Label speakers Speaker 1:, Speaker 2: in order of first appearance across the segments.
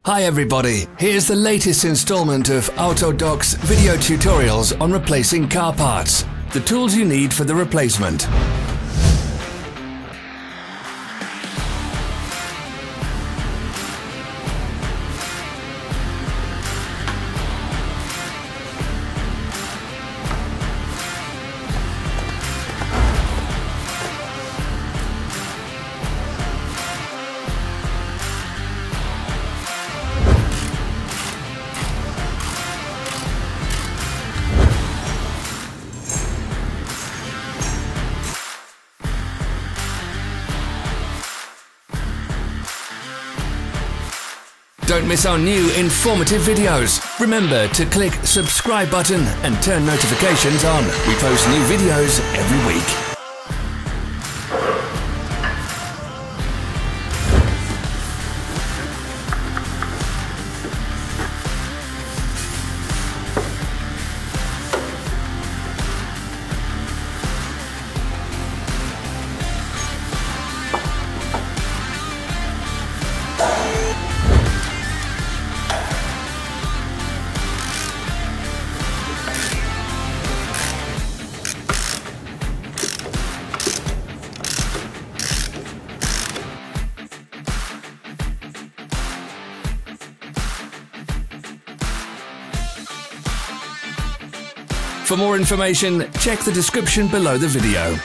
Speaker 1: Hi everybody, here's the latest installment of Autodoc's video tutorials on replacing car parts. The tools you need for the replacement. Don't miss our new informative videos. Remember to click subscribe button and turn notifications on. We post new videos every week. For more information, check the description below the video.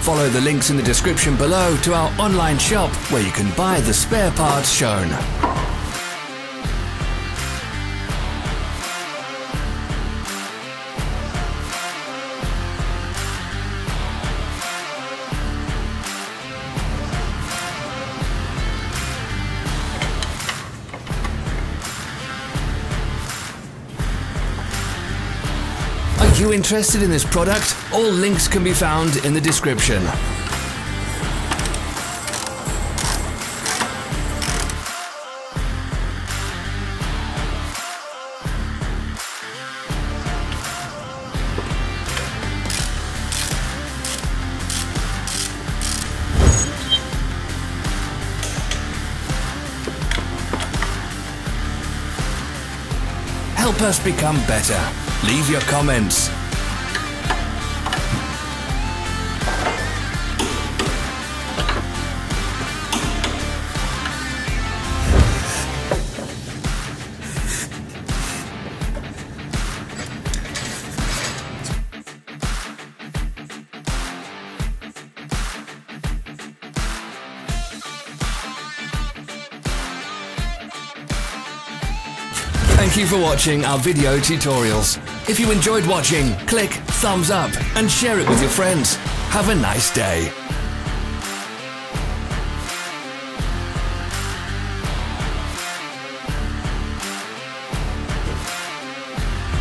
Speaker 1: Follow the links in the description below to our online shop where you can buy the spare parts shown. Are you interested in this product? All links can be found in the description. Help us become better. Leave your comments. Thank you for watching our video tutorials. If you enjoyed watching, click thumbs up and share it with your friends. Have a nice day.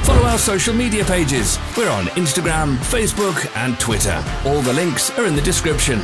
Speaker 1: Follow our social media pages. We're on Instagram, Facebook and Twitter. All the links are in the description.